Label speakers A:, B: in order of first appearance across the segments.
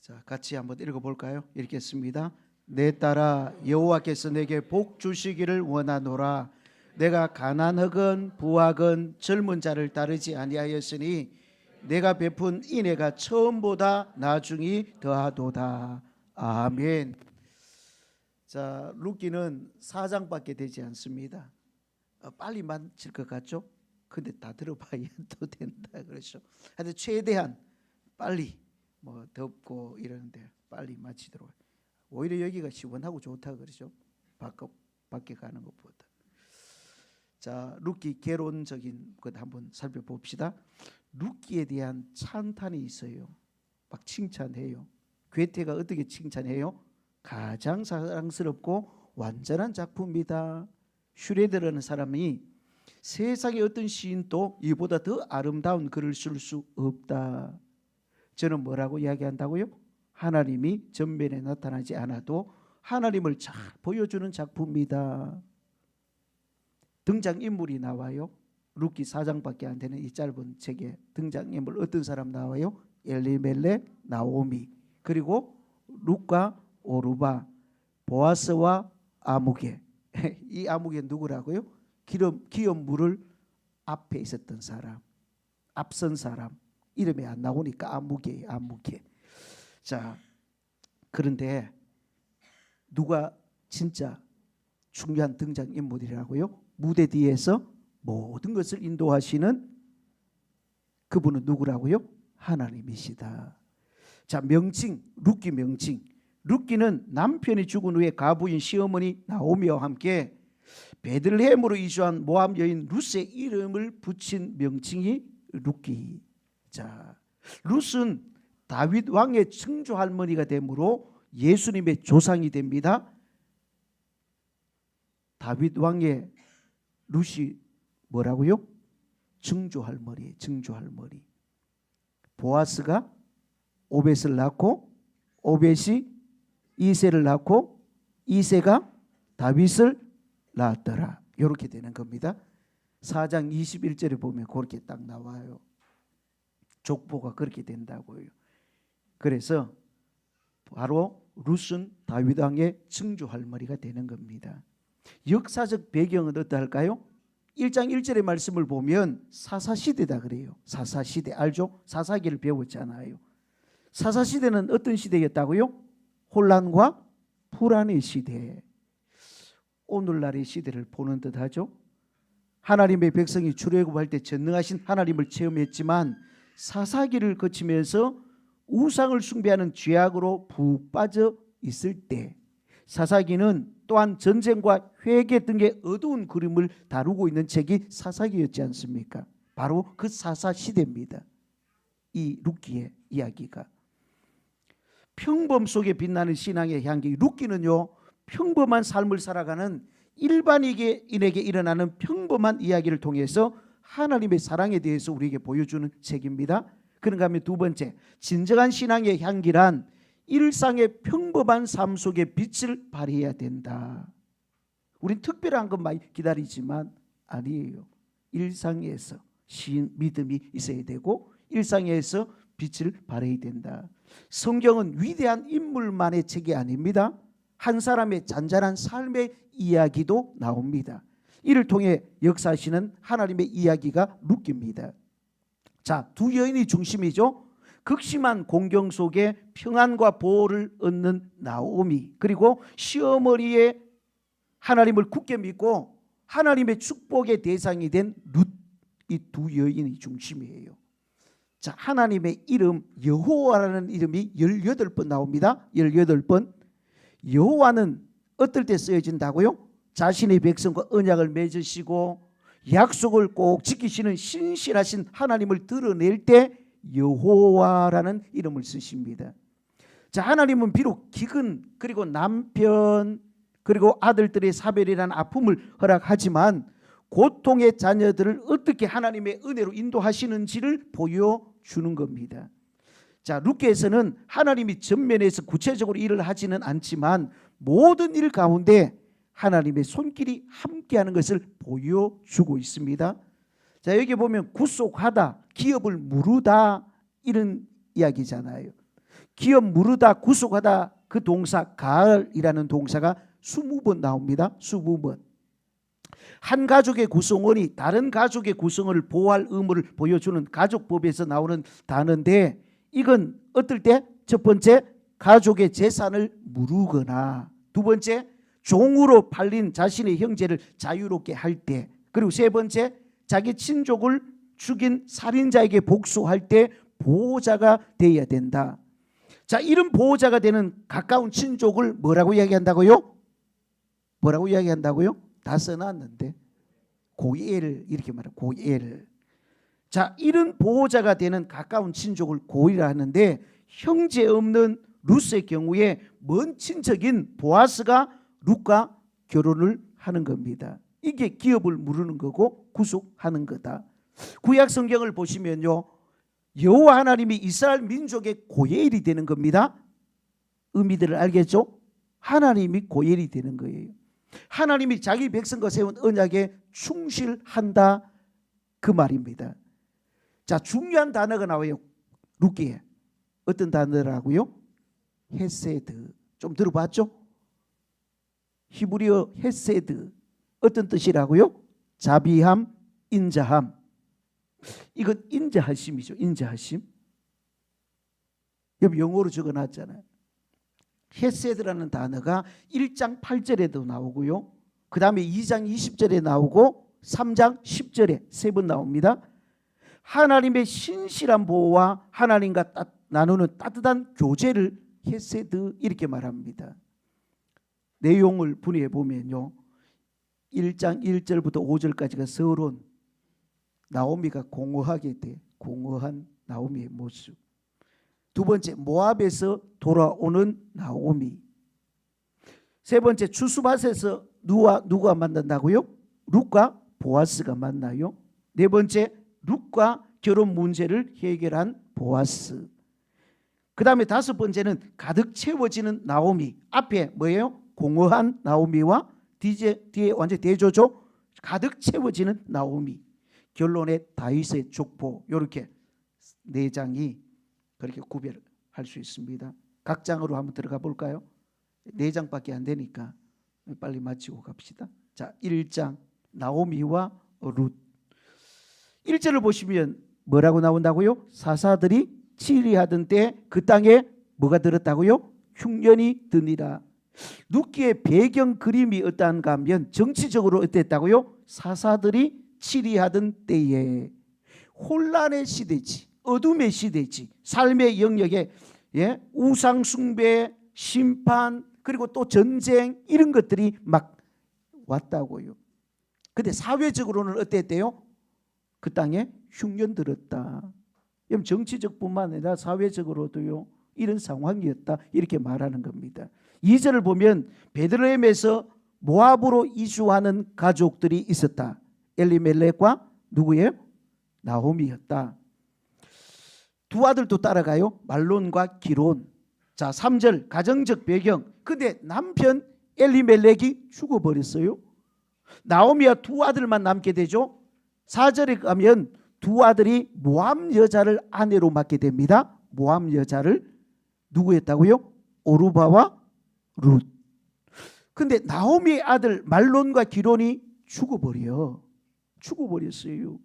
A: 자, 같이 한번 읽어볼까요? 읽겠습니다. 내 딸아, 여호와께서 내게 복 주시기를 원하노라. 내가 가난하건 부하건 젊은 자를 따르지 아니하였으니 내가 베푼 인애가 처음보다 나중이 더하도다. 아멘. 자, 룻기는 4장밖에 되지 않습니다. 빨리 만질 것 같죠? 근데 다 들어봐야 또 된다 그러죠. 하여튼 최대한 빨리 덥고 이러는데 빨리 마치도록. 오히려 여기가 시원하고 좋다 그러죠. 밖에 가는 것보다. 자, 룻기 개론적인 것 한번 살펴봅시다. 룻기에 대한 찬탄이 있어요. 막 칭찬해요. 괴테가 어떻게 칭찬해요? 가장 사랑스럽고 완전한 작품이다. 슈레드라는 사람이 세상의 어떤 시인도 이보다 더 아름다운 글을 쓸 수 없다. 저는 뭐라고 이야기한다고요? 하나님이 전면에 나타나지 않아도 하나님을 잘 보여주는 작품이다. 등장인물이 나와요. 룻기 4장밖에 안 되는 이 짧은 책에 등장인물 어떤 사람 나와요? 엘리멜렉, 나오미, 그리고 룻과 오르바, 보아스와 아무개. 이 아무개 누구라고요? 기업 물을 앞에 있었던 사람, 앞선 사람. 이름이 안 나오니까 아무개. 자, 그런데 누가 진짜 중요한 등장인물이라고요? 무대 뒤에서 모든 것을 인도하시는 그분은 누구라고요? 하나님이시다. 자, 명칭, 룻기 명칭. 룻기는 남편이 죽은 후에 가부인 시어머니 나오미와 함께 베들레헴으로 이주한 모압 여인 룻의 이름을 붙인 명칭이 룻기. 자, 룻은 다윗 왕의 증조 할머니가 되므로 예수님의 조상이 됩니다. 다윗 왕의 룻이 뭐라고요? 증조 할머니. 보아스가 오벳을 낳고 오벳이 이새를 낳고 이새가 다윗을 낳았더라. 이렇게 되는 겁니다. 4장 21절에 보면 그렇게 딱 나와요. 족보가 그렇게 된다고요. 그래서 바로 룻은 다윗 왕의 증조 할머니가 되는 겁니다. 역사적 배경은 어떨까요? 1장 1절의 말씀을 보면 사사시대다 그래요. 사사시대 알죠? 사사기를 배웠잖아요. 사사시대는 어떤 시대였다고요? 혼란과 불안의 시대. 오늘날의 시대를 보는 듯하죠. 하나님의 백성이 출애굽할 때 전능하신 하나님을 체험했지만 사사기를 거치면서 우상을 숭배하는 죄악으로 푹 빠져 있을 때 사사기는 또한 전쟁과 회개 등의 어두운 그림을 다루고 있는 책이 사사기였지 않습니까? 바로 그 사사시대입니다. 이 룻기의 이야기가. 평범 속에 빛나는 신앙의 향기. 룻기는요, 평범한 삶을 살아가는 일반인에게 일어나는 평범한 이야기를 통해서 하나님의 사랑에 대해서 우리에게 보여주는 책입니다. 그런가 하면 두 번째, 진정한 신앙의 향기란 일상의 평범한 삶 속에 빛을 발휘해야 된다. 우린 특별한 것만 기다리지만 아니에요. 일상에서 믿음이 있어야 되고 일상에서 빛을 발해야 된다. 성경은 위대한 인물만의 책이 아닙니다. 한 사람의 잔잔한 삶의 이야기도 나옵니다. 이를 통해 역사하시는 하나님의 이야기가 룻기입니다. 자, 두 여인이 중심이죠. 극심한 공경 속에 평안과 보호를 얻는 나오미, 그리고 시어머니의 하나님을 굳게 믿고 하나님의 축복의 대상이 된 룻, 이 두 여인이 중심이에요. 자, 하나님의 이름 여호와라는 이름이 18번 나옵니다. 18번. 여호와는 어떨 때 쓰여진다고요? 자신의 백성과 언약을 맺으시고 약속을 꼭 지키시는 신실하신 하나님을 드러낼 때 여호와라는 이름을 쓰십니다. 자, 하나님은 비록 기근 그리고 남편 그리고 아들들의 사별이라는 아픔을 허락하지만 고통의 자녀들을 어떻게 하나님의 은혜로 인도하시는지를 보여주는 겁니다. 자, 룻기에서는 하나님이 전면에서 구체적으로 일을 하지는 않지만 모든 일 가운데 하나님의 손길이 함께하는 것을 보여주고 있습니다. 자, 여기 보면 구속하다, 기업을 무르다 이런 이야기잖아요. 기어 무르다 구속하다 그 동사 가을이라는 동사가 20번 나옵니다. 20번. 한 가족의 구성원이 다른 가족의 구성원을 보호할 의무를 보여주는 가족법에서 나오는 단어인데 이건 어떨 때? 첫 번째, 가족의 재산을 무르거나, 두 번째, 종으로 팔린 자신의 형제를 자유롭게 할 때, 그리고 세 번째, 자기 친족을 죽인 살인자에게 복수할 때 보호자가 되어야 된다. 자, 이런 보호자가 되는 가까운 친족을 뭐라고 이야기한다고요? 뭐라고 이야기한다고요? 다 써놨는데 고엘 이렇게 말해요. 고엘. 자, 이런 보호자가 되는 가까운 친족을 고이라 하는데 형제 없는 룻의 경우에 먼 친척인 보아스가 룻과 결혼을 하는 겁니다. 이게 기업을 무르는 거고 구속하는 거다. 구약 성경을 보시면요, 여호와 하나님이 이스라엘 민족의 고엘이 되는 겁니다. 의미들을 알겠죠? 하나님이 고엘이 되는 거예요. 하나님이 자기 백성과 세운 언약에 충실한다 그 말입니다. 자, 중요한 단어가 나와요. 룻기에. 어떤 단어라고요? 헤세드. 좀 들어봤죠? 히브리어 헤세드. 어떤 뜻이라고요? 자비함, 인자함. 이건 인자하심이죠. 인자하심. 여기 영어로 적어놨잖아요. 헤세드라는 단어가 1장 8절에도 나오고요. 그 다음에 2장 20절에 나오고 3장 10절에 3번 나옵니다. 하나님의 신실한 보호와 하나님과 나누는 따뜻한 교제를 헤세드 이렇게 말합니다. 내용을 분해해 보면요, 1장 1절부터 5절까지가 서론, 나오미가 공허하게 돼, 공허한 나오미의 모습. 두 번째, 모압에서 돌아오는 나오미. 세 번째, 추수밭에서 누가 만난다고요? 룻과 보아스가 만나요. 네 번째, 룻과 결혼 문제를 해결한 보아스. 그 다음에 다섯 번째는 가득 채워지는 나오미. 앞에 뭐예요? 공허한 나오미와 뒤에 완전 대조죠. 가득 채워지는 나오미. 결론에 다윗의 족보. 이렇게 네 장이 그렇게 구별할 수 있습니다. 각 장으로 한번 들어가 볼까요? 네 장밖에 안 되니까 빨리 마치고 갑시다. 자, 1장 나오미와 룻. 1절을 보시면 뭐라고 나온다고요? 사사들이 치리하던 때 그 땅에 뭐가 들었다고요? 흉년이 드니라. 룻기의 배경 그림이 어떠한가 하면 정치적으로 어땠다고요? 사사들이 치리하던 때에 혼란의 시대지, 어둠의 시대지, 삶의 영역에 우상 숭배, 심판, 그리고 또 전쟁 이런 것들이 막 왔다고요. 근데 사회적으로는 어땠대요? 그 땅에 흉년 들었다. 정치적 뿐만 아니라 사회적으로도요, 이런 상황이었다 이렇게 말하는 겁니다. 2절을 보면 베들레헴에서 모압으로 이주하는 가족들이 있었다. 엘리멜렉과 누구예요? 나오미였다. 두 아들도 따라가요. 말론과 기론. 자, 3절 가정적 배경. 근데 남편 엘리멜렉이 죽어버렸어요. 나오미와 두 아들만 남게 되죠. 4절에 가면 두 아들이 모압 여자를 아내로 맡게 됩니다. 모압 여자를 누구였다고요? 오르바와 룻. 근데 나오미의 아들 말론과 기론이 죽어버렸어요.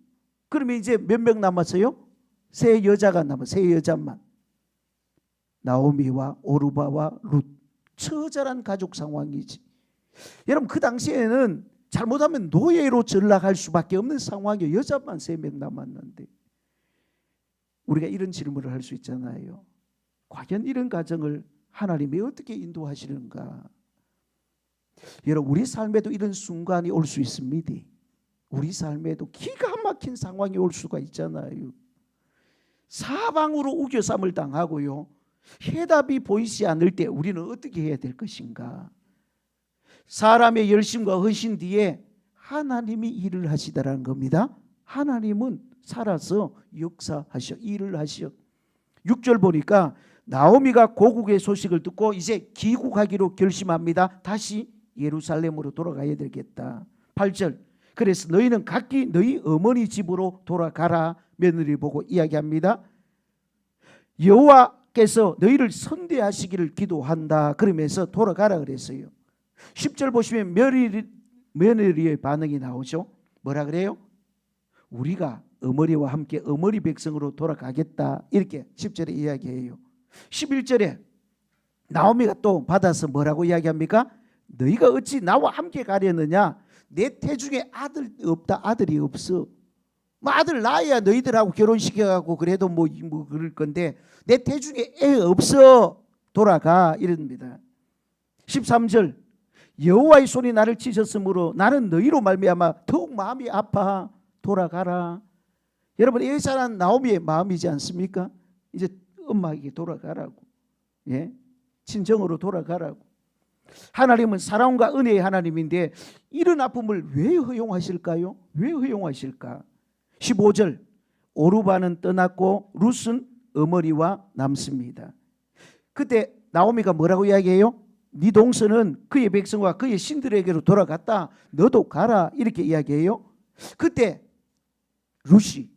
A: 그러면 이제 몇 명 남았어요? 세 여자가 세 여자만. 나오미와 오르바와 룻. 처절한 가족 상황이지. 여러분, 그 당시에는 잘못하면 노예로 전락할 수밖에 없는 상황이에요. 여자만 3명 남았는데. 우리가 이런 질문을 할 수 있잖아요. 과연 이런 가정을 하나님이 어떻게 인도하시는가? 여러분, 우리 삶에도 이런 순간이 올 수 있습니다. 우리 삶에도 기가 막힌 상황이 올 수가 있잖아요. 사방으로 우겨쌈을 당하고요, 해답이 보이지 않을 때 우리는 어떻게 해야 될 것인가? 사람의 열심과 헌신 뒤에 하나님이 일을 하시다라는 겁니다. 하나님은 살아서 역사하셔, 일을 하셔. 6절 보니까 나오미가 고국의 소식을 듣고 이제 귀국하기로 결심합니다. 다시 예루살렘으로 돌아가야 되겠다. 8절 그래서 너희는 각기 너희 어머니 집으로 돌아가라. 며느리 보고 이야기합니다. 여호와 여호와께서 너희를 선대하시기를 기도한다. 그러면서 돌아가라 그랬어요. 10절 보시면 며느리의 반응이 나오죠. 뭐라 그래요? 우리가 어머니와 함께 어머니 백성으로 돌아가겠다. 이렇게 10절에 이야기해요. 11절에 나오미가 또 받아서 뭐라고 이야기합니까? 너희가 어찌 나와 함께 가려느냐? 내 태중에 아들 없다. 아들이 없어. 뭐 아들 낳아야 너희들하고 결혼시켜가고 그래도 뭐 그럴 건데 내 태중에 애 없어. 돌아가 이럽니다. 13절 여호와의 손이 나를 치셨으므로 나는 너희로 말미암아 더욱 마음이 아파. 돌아가라. 여러분 엘사는 나오미의 마음이지 않습니까? 이제 엄마에게 돌아가라고. 예? 친정으로 돌아가라고. 하나님은 사랑과 은혜의 하나님인데 이런 아픔을 왜 허용하실까요? 왜 허용하실까? 15절 오르바는 떠났고 룻은 어머니와 남습니다. 그때 나오미가 뭐라고 이야기해요? 네 동서는 그의 백성과 그의 신들에게로 돌아갔다. 너도 가라. 이렇게 이야기해요. 그때 룻이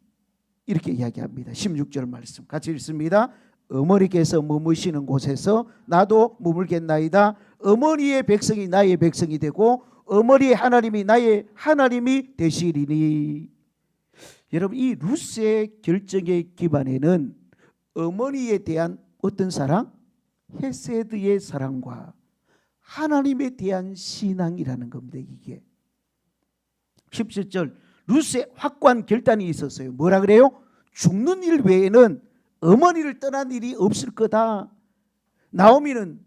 A: 이렇게 이야기합니다. 16절 말씀 같이 읽습니다. 어머니께서 머무시는 곳에서 나도 머물겠나이다. 어머니의 백성이 나의 백성이 되고 어머니의 하나님이 나의 하나님이 되시리니. 여러분 이 룻의 결정의 기반에는 어머니에 대한 어떤 사랑? 헤세드의 사랑과 하나님에 대한 신앙이라는 겁니다. 이게 17절 룻의 확고한 결단이 있었어요. 뭐라 그래요? 죽는 일 외에는 어머니를 떠난 일이 없을 거다. 나오미는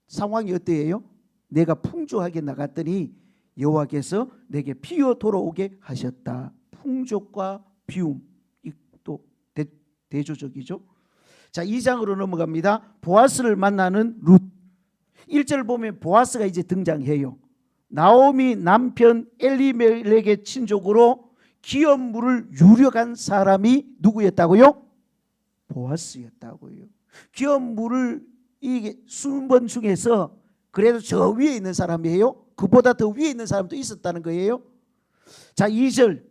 A: 상황이 어때요? 내가 풍족하게 나갔더니 여호와께서 내게 피어 돌아오게 하셨다. 풍족과 비움 또 대조적이죠. 자 2장으로 넘어갑니다. 보아스를 만나는 룻. 1절 보면 보아스가 이제 등장해요. 나오미 남편 엘리멜렉의 친족으로 기업물을 유력한 사람이 누구였다고요? 보아스였다고요. 기업물을 이게 순번 중에서 그래도 저 위에 있는 사람이에요. 그보다 더 위에 있는 사람도 있었다는 거예요. 자 2절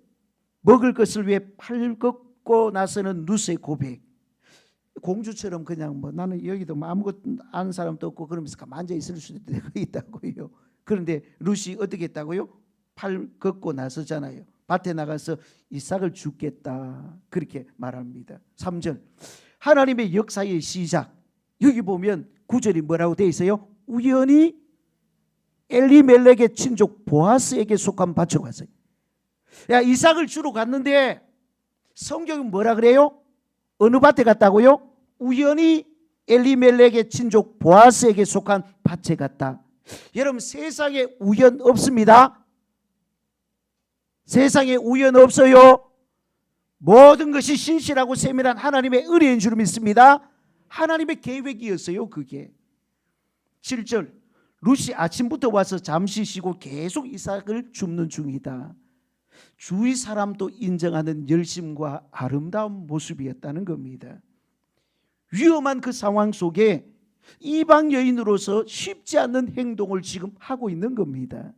A: 먹을 것을 위해 팔 걷고 나서는 룻의 고백. 공주처럼 그냥 뭐 나는 여기도 뭐 아무것도 아는 사람도 없고 그러면서 가만히 앉아 있을 수도 있다고요. 그런데 룻이 어떻게 했다고요? 팔 걷고 나서잖아요. 밭에 나가서 이삭을 죽겠다 그렇게 말합니다. 3절 하나님의 역사의 시작. 여기 보면 9절이 뭐라고 되어 있어요? 우연히 엘리멜렉의 친족 보아스에게 속한 밭으로 갔어요. 야 이삭을 주러 갔는데 성경은 뭐라 그래요? 어느 밭에 갔다고요? 우연히 엘리멜렉의 친족 보아스에게 속한 밭에 갔다. 여러분 세상에 우연 없습니다. 세상에 우연 없어요. 모든 것이 신실하고 세밀한 하나님의 은혜인 줄 믿습니다. 하나님의 계획이었어요. 그게 7절 룻이 아침부터 와서 잠시 쉬고 계속 이삭을 줍는 중이다. 주위 사람도 인정하는 열심과 아름다운 모습이었다는 겁니다. 위험한 그 상황 속에 이방 여인으로서 쉽지 않는 행동을 지금 하고 있는 겁니다.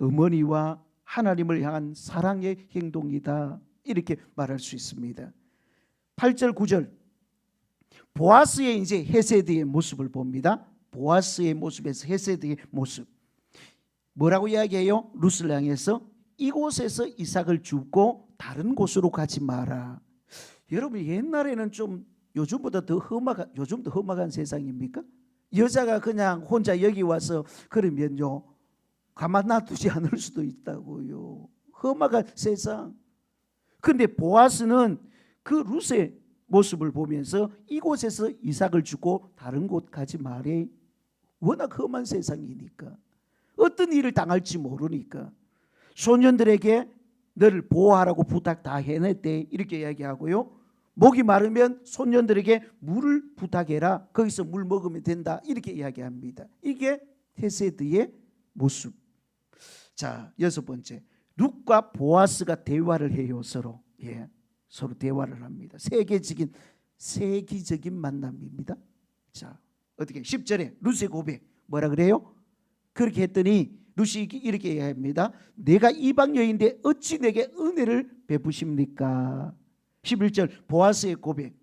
A: 어머니와 하나님을 향한 사랑의 행동이다 이렇게 말할 수 있습니다. 8절 9절 보아스의 이제 헤세드의 모습을 봅니다. 보아스의 모습에서 헤세드의 모습 뭐라고 이야기해요? 룻을 향해서 이곳에서 이삭을 줍고 다른 곳으로 가지 마라. 여러분 옛날에는 좀 요즘보다 더 험악한 요즘도 험악한 세상입니까? 여자가 그냥 혼자 여기 와서 그러면요 가만 놔두지 않을 수도 있다고요. 험악한 세상. 그런데 보아스는 그 룻의 모습을 보면서 이곳에서 이삭을 주고 다른 곳 가지 말래. 워낙 험한 세상이니까 어떤 일을 당할지 모르니까 소년들에게 너를 보호하라고 부탁 다 해냈대 이렇게 이야기하고요. 목이 마르면 소년들에게 물을 부탁해라. 거기서 물 먹으면 된다 이렇게 이야기합니다. 이게 헤세드의 모습. 자 6번째 룻과 보아스가 대화를 해요. 서로 서로 대화를 합니다. 세계적인 만남입니다. 자 어떻게 10절에 룻의 고백 뭐라 그래요? 그렇게 했더니 룻이 이렇게 얘기합니다. 내가 이방 여인인데 어찌 내게 은혜를 베푸십니까? 11절 보아스의 고백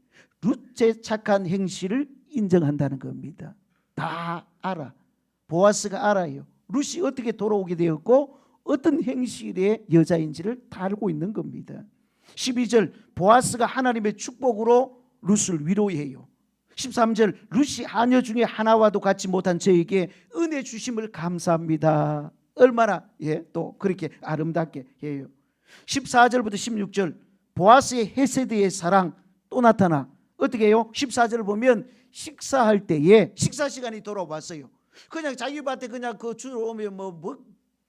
A: 룻의 착한 행실을 인정한다는 겁니다. 다 알아. 보아스가 알아요. 룻이 어떻게 돌아오게 되었고 어떤 행실의 여자인지를 다 알고 있는 겁니다. 12절 보아스가 하나님의 축복으로 룻을 위로해요. 13절 룻이 하녀 중에 하나와도 같지 못한 저에게 은혜 주심을 감사합니다. 얼마나 또 그렇게 아름답게 해요. 14절부터 16절 보아스의 헤세드의 사랑 또 나타나 어떻게 해요? 14절을 보면 식사할 때에 식사 시간이 돌아왔어요. 그냥 자기 밭에 그냥 그 주로 오면 뭐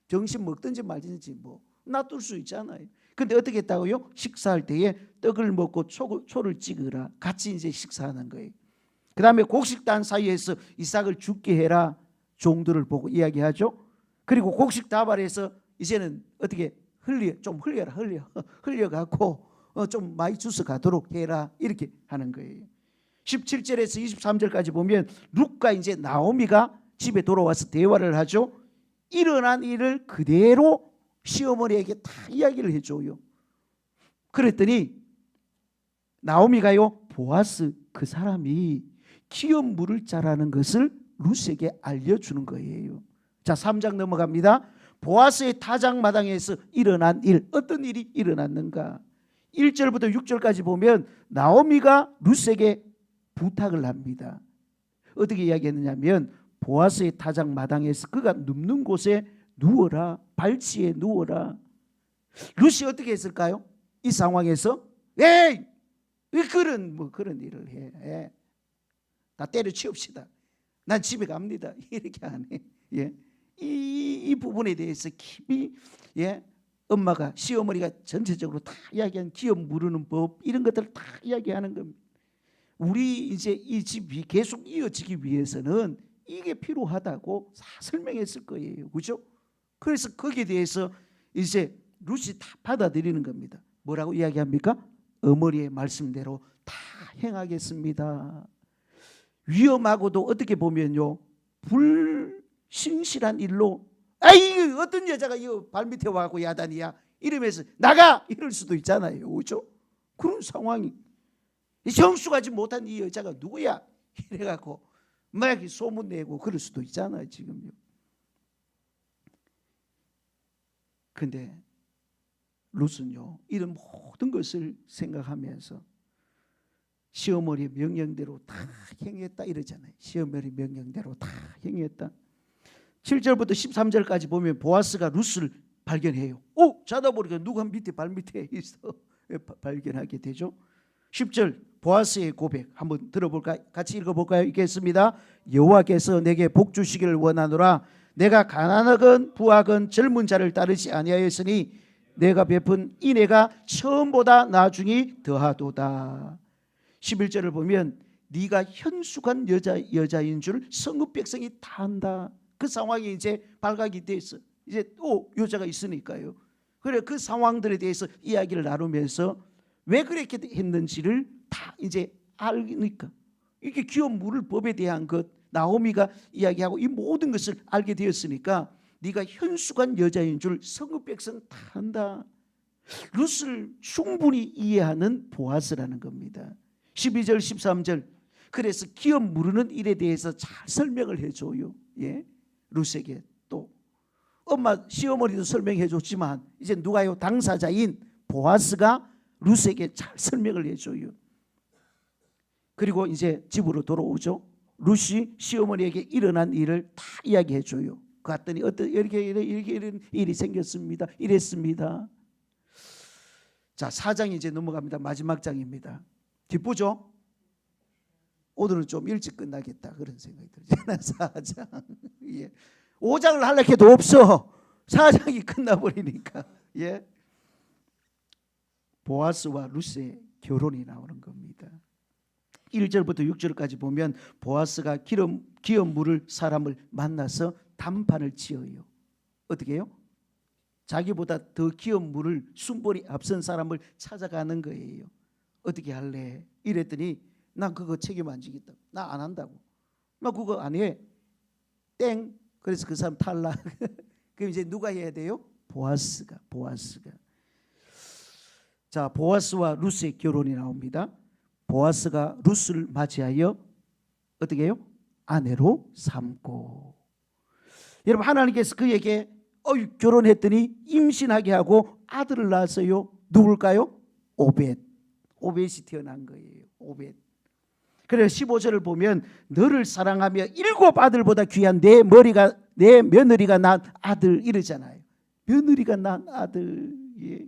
A: 정신 먹든지 말든지 뭐 놔둘 수 있잖아요. 근데 어떻게 했다고요? 식사할 때에 떡을 먹고 초를 찍으라. 같이 이제 식사하는 거예요. 그 다음에 곡식단 사이에서 이삭을 죽게 해라. 종들을 보고 이야기하죠. 그리고 곡식 다발에서 이제는 어떻게 흘려갖고 좀 많이 주워 가도록 해라. 이렇게 하는 거예요. 17절에서 23절까지 보면 룻과 이제 나오미가 집에 돌아와서 대화를 하죠. 일어난 일을 그대로 시어머니에게 다 이야기를 해줘요. 그랬더니 나오미가요, 보아스 그 사람이 기업 물을 자라는 것을 룻에게 알려주는 거예요. 자, 3장 넘어갑니다. 보아스의 타작마당에서 일어난 일, 어떤 일이 일어났는가? 1절부터 6절까지 보면 나오미가 룻에게 부탁을 합니다. 어떻게 이야기했느냐면 보아스의 타작마당에서 그가 눕는 곳에 누워라. 발치에 누워라. 룻이 어떻게 했을까요? 이 상황에서 에이! 왜 그런 일을 해? 다 때려치웁시다. 난 집에 갑니다. 이렇게 안 해. 이 부분에 대해서 깊이 엄마가 시어머니가 전체적으로 다 이야기한 기업 무르는 법 이런 것들을 다 이야기하는 겁니다. 우리 이제 이 집이 계속 이어지기 위해서는 이게 필요하다고 다 설명했을 거예요. 그렇죠? 그래서 거기에 대해서 이제 룻이 다 받아들이는 겁니다. 뭐라고 이야기합니까? 어머니의 말씀대로 다 행하겠습니다. 위험하고도 어떻게 보면요, 불신실한 일로 아이 어떤 여자가 이 발밑에 와갖고 야단이야 이러면서 나가 이럴 수도 있잖아요. 그렇죠? 그런 상황이 정숙하지 못한 이 여자가 누구야 이래갖고 막 소문내고 그럴 수도 있잖아요. 지금요. 근데 룻은요 이런 모든 것을 생각하면서 시어머니의 명령대로 다 행했다 이러잖아요. 시어머니 명령대로 다 행했다. 7절부터 13절까지 보면 보아스가 룻을 발견해요. 자다 보니까 누가 밑에 발밑에 있어 발견하게 되죠. 10절 보아스의 고백 한번 들어볼까? 같이 읽어볼까요? 읽겠습니다. 여호와께서 내게 복 주시기를 원하노라. 내가 가난하건 부하건 젊은 자를 따르지 아니하였으니 내가 베푼 인애가 처음보다 나중이 더하도다. 11절을 보면 네가 현숙한 여자인 줄 성읍 백성이 다 안다. 그 상황이 이제 발각이 됐어. 이제 여자가 있으니까요. 그래 그 상황들에 대해서 이야기를 나누면서 왜 그렇게 했는지를 다 이제 알니까 이게 기업 물을 법에 대한 것 나오미가 이야기하고 이 모든 것을 알게 되었으니까 네가 현숙한 여자인 줄 성읍 백성 다 안다. 룻을 충분히 이해하는 보아스라는 겁니다. 12절 13절 그래서 기업 무르는 일에 대해서 잘 설명을 해줘요. 룻에게 또 엄마 시어머니도 설명해 줬지만 이제 누가요? 당사자인 보아스가 룻에게 잘 설명을 해줘요. 그리고 이제 집으로 돌아오죠. 룻이 시어머니에게 일어난 일을 다 이야기해 줘요. 그랬더니 이렇게 이런 일이 생겼습니다. 이랬습니다. 자, 4장 이제 넘어갑니다. 마지막 장입니다. 기쁘죠? 오늘은 좀 일찍 끝나겠다 그런 생각이 들잖아요. 4장 5장을 하려고 해도 없어. 4장이 끝나버리니까. 보아스와 룻의 결혼이 나오는 겁니다. 1절부터 6절까지 보면 보아스가 기업 물을 사람을 만나서 단판을 지어요. 어떻게 해요? 자기보다 더 기업 물을 순번이 앞선 사람을 찾아가는 거예요. 어떻게 할래? 이랬더니 난 그거 책임 안 지겠다. 나 안 한다고. 나 그거 안 해. 땡. 그래서 그 사람 탈락. 그럼 이제 누가 해야 돼요? 보아스가. 자, 보아스와 룻의 결혼이 나옵니다. 보아스가 룻을 맞이하여 어떻게 해요? 아내로 삼고. 여러분, 하나님께서 그에게 결혼했더니 임신하게 하고 아들을 낳았어요. 누굴까요? 오벳이 태어난 거예요. 오벳. 그래서 15절을 보면 너를 사랑하며 7 아들보다 귀한 내 며느리가 낳은 아들 이러잖아요. 며느리가 낳은 아들. 예.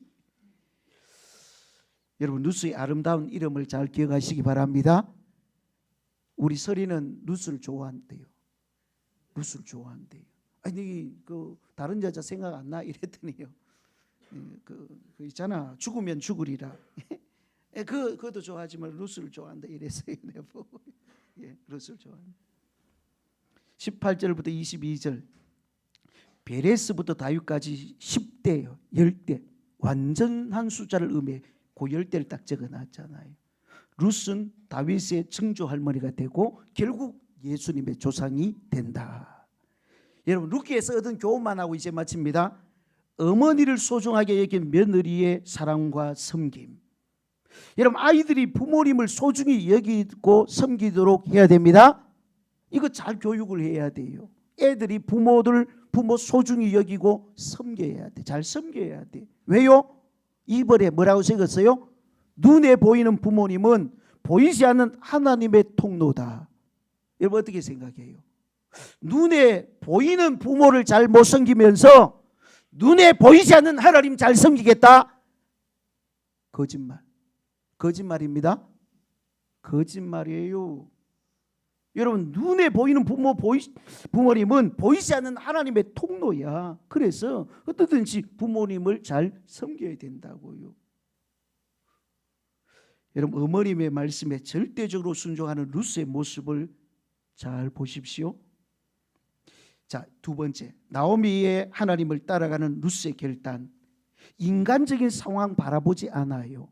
A: 여러분, 룻의 아름다운 이름을 잘 기억하시기 바랍니다. 우리 서리는 룻을 좋아한대요. 룻을 좋아한대요. 아니 다른 여자 생각 안 나 이랬더니요. 그 있잖아, 죽으면 죽으리라. 그것도 좋아하지만 룻을 좋아한다 이랬어요. 예, 룻을 좋아한다. 18절부터 22절. 베레스부터 다윗까지 10대요, 10대. 완전한 숫자를 의미해 그 10대를 딱 적어놨잖아요. 룻은 다윗의 증조 할머니가 되고 결국 예수님의 조상이 된다. 여러분, 룻기에서 얻은 교훈만 하고 이제 마칩니다. 어머니를 소중하게 여긴 며느리의 사랑과 섬김. 여러분, 아이들이 부모님을 소중히 여기고 섬기도록 해야 됩니다. 이거 잘 교육을 해야 돼요. 애들이 부모 소중히 여기고 섬겨야 돼. 잘 섬겨야 돼. 왜요? 2번에 뭐라고 적었어요? 눈에 보이는 부모님은 보이지 않는 하나님의 통로다. 여러분, 어떻게 생각해요? 눈에 보이는 부모를 잘 못 섬기면서 눈에 보이지 않는 하나님 잘 섬기겠다? 거짓말입니다. 거짓말이에요. 여러분, 눈에 보이는 부모님은 보이지 않는 하나님의 통로야. 그래서 어떻든지 부모님을 잘 섬겨야 된다고요. 여러분, 어머님의 말씀에 절대적으로 순종하는 룻의 모습을 잘 보십시오. 자, 두 번째, 나오미의 하나님을 따라가는 룻의 결단. 인간적인 상황 바라보지 않아요.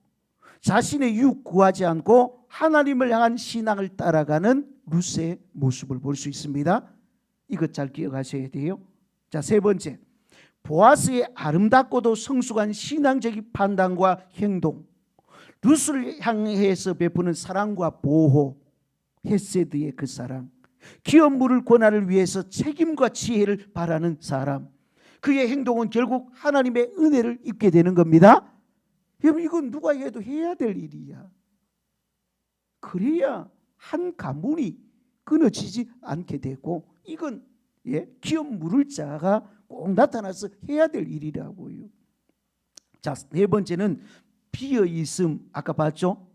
A: 자신의 유익 구하지 않고 하나님을 향한 신앙을 따라가는 룻의 모습을 볼 수 있습니다. 이것 잘 기억하셔야 돼요. 자, 세 번째, 보아스의 아름답고도 성숙한 신앙적인 판단과 행동. 룻을 향해서 베푸는 사랑과 보호, 헤세드의 그 사랑. 기업 물을 권한을 위해서 책임과 지혜를 바라는 사람. 그의 행동은 결국 하나님의 은혜를 입게 되는 겁니다. 여러분, 이건 누가 해도 해야 될 일이야. 그래야 한 가문이 끊어지지 않게 되고, 이건 기업 물을 자가 꼭 나타나서 해야 될 일이라고요. 자, 네 번째는 비어있음. 아까 봤죠?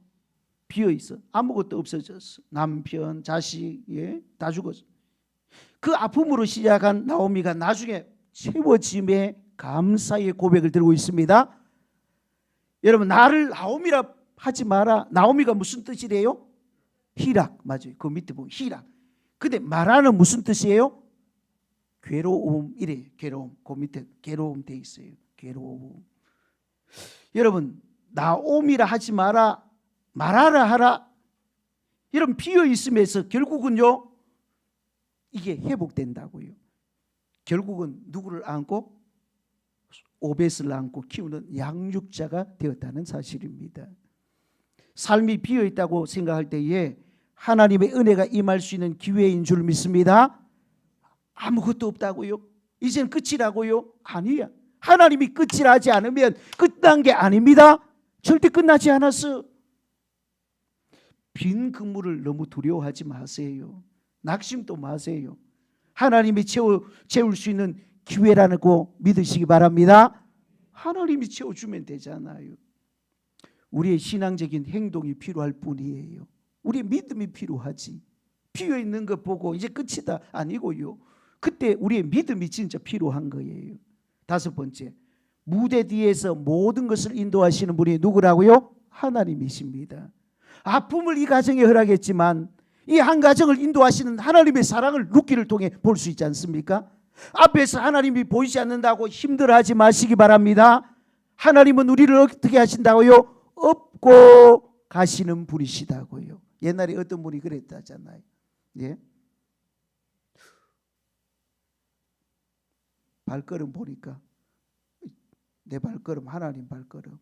A: 비어있어. 아무것도 없어졌어. 남편, 자식 다 죽었어. 그 아픔으로 시작한 나오미가 나중에 채워짐에 감사의 고백을 들고 있습니다. 여러분, 나를 나오미라 하지 마라. 나오미가 무슨 뜻이래요? 희락. 맞아요. 그 밑에 보면 희락. 근데 마라는 무슨 뜻이에요? 괴로움. 이래. 괴로움. 그 밑에 괴로움 돼 있어요. 괴로움. 여러분, 나오미라 하지 마라, 말하라 하라. 여러분, 비어 있음에서 결국은요, 이게 회복된다고요. 결국은 누구를 안고? 오벳을 안고 키우는 양육자가 되었다는 사실입니다. 삶이 비어 있다고 생각할 때에 하나님의 은혜가 임할 수 있는 기회인 줄 믿습니다. 아무것도 없다고요? 이젠 끝이라고요? 아니야. 하나님이 끝이라 하지 않으면 끝난 게 아닙니다. 절대 끝나지 않았어. 빈 그물을 너무 두려워하지 마세요. 낙심도 마세요. 하나님이 채울 수 있는 기회라는 거 믿으시기 바랍니다. 하나님이 채워주면 되잖아요. 우리의 신앙적인 행동이 필요할 뿐이에요. 우리의 믿음이 필요하지. 비어있는 것 보고 이제 끝이다 아니고요. 그때 우리의 믿음이 진짜 필요한 거예요. 다섯 번째, 무대 뒤에서 모든 것을 인도하시는 분이 누구라고요? 하나님이십니다. 아픔을 이 가정에 허락했지만 이 한 가정을 인도하시는 하나님의 사랑을 룻기를 통해 볼 수 있지 않습니까? 앞에서 하나님이 보이지 않는다고 힘들어하지 마시기 바랍니다. 하나님은 우리를 어떻게 하신다고요? 업고 가시는 분이시다고요. 옛날에 어떤 분이 그랬다잖아요. 예? 발걸음 보니까 내 발걸음 하나님 발걸음,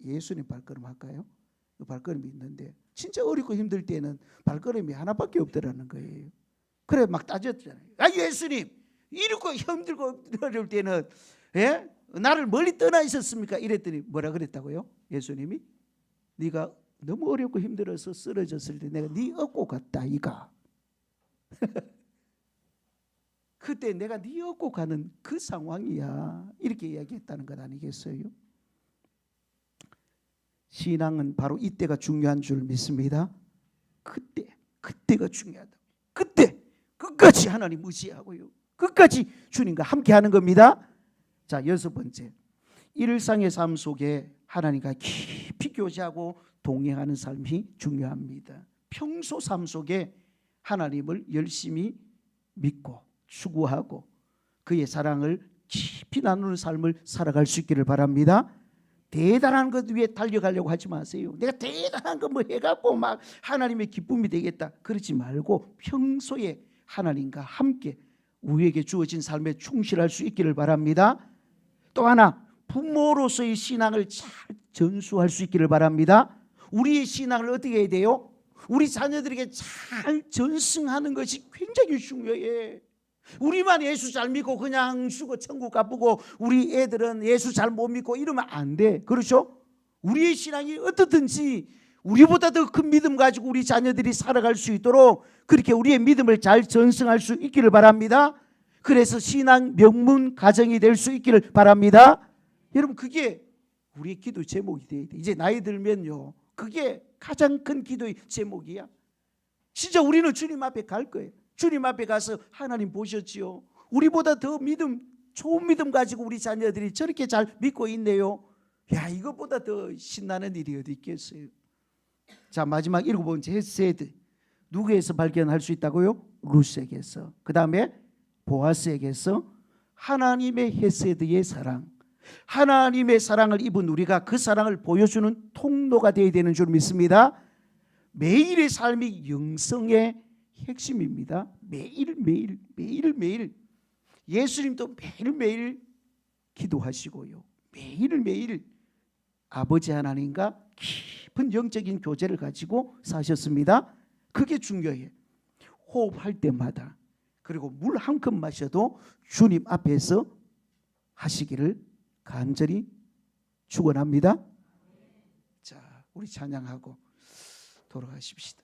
A: 예수님 발걸음 할까요? 그 발걸음이 있는데 진짜 어렵고 힘들 때는 발걸음이 하나밖에 없더라는 거예요. 그래 막 따졌잖아요. 예수님 이렇게 힘들고 어려울 때는 나를 멀리 떠나 있었습니까? 이랬더니 뭐라 그랬다고요? 예수님이 네가 너무 어렵고 힘들어서 쓰러졌을 때 내가 네 업고 갔다 이가. 그때 내가 네 업고 가는 그 상황이야. 이렇게 이야기했다는 것 아니겠어요? 신앙은 바로 이때가 중요한 줄 믿습니다. 그때가 중요하다. 그때 끝까지 하나님 의지하고요. 끝까지 주님과 함께하는 겁니다. 자, 6번째, 일상의 삶 속에 하나님과 깊이 교제하고 동행하는 삶이 중요합니다. 평소 삶 속에 하나님을 열심히 믿고 추구하고 그의 사랑을 깊이 나누는 삶을 살아갈 수 있기를 바랍니다. 대단한 것 위에 달려가려고 하지 마세요. 내가 대단한 거 뭐 해갖고 막 하나님의 기쁨이 되겠다 그러지 말고 평소에 하나님과 함께 우리에게 주어진 삶에 충실할 수 있기를 바랍니다. 또 하나, 부모로서의 신앙을 잘 전수할 수 있기를 바랍니다. 우리의 신앙을 어떻게 해야 돼요? 우리 자녀들에게 잘 전승하는 것이 굉장히 중요해. 우리만 예수 잘 믿고 그냥 죽어 천국 가보고 우리 애들은 예수 잘 못 믿고 이러면 안 돼. 그렇죠? 우리의 신앙이 어떻든지 우리보다 더 큰 믿음 가지고 우리 자녀들이 살아갈 수 있도록 그렇게 우리의 믿음을 잘 전승할 수 있기를 바랍니다. 그래서 신앙 명문 가정이 될 수 있기를 바랍니다. 여러분, 그게 우리의 기도 제목이 돼야 돼. 이제 나이 들면요, 그게 가장 큰 기도의 제목이야. 진짜 우리는 주님 앞에 갈 거예요. 주님 앞에 가서 하나님 보셨지요? 우리보다 더 믿음, 좋은 믿음 가지고 우리 자녀들이 저렇게 잘 믿고 있네요. 야, 이것보다 더 신나는 일이 어디 있겠어요? 자, 마지막 7번째 헤세드. 누구에서 발견할 수 있다고요? 루스에게서. 그 다음에 보아스에게서. 하나님의 헤세드의 사랑. 하나님의 사랑을 입은 우리가 그 사랑을 보여주는 통로가 되어야 되는 줄 믿습니다. 매일의 삶이 영성의 핵심입니다. 매일매일 예수님도 매일매일 기도하시고요, 매일매일 아버지 하나님과 깊은 영적인 교제를 가지고 사셨습니다. 그게 중요해요. 호흡할 때마다, 그리고 물 한 컵 마셔도 주님 앞에서 하시기를 간절히 축원합니다. 자, 우리 찬양하고 돌아가십시다.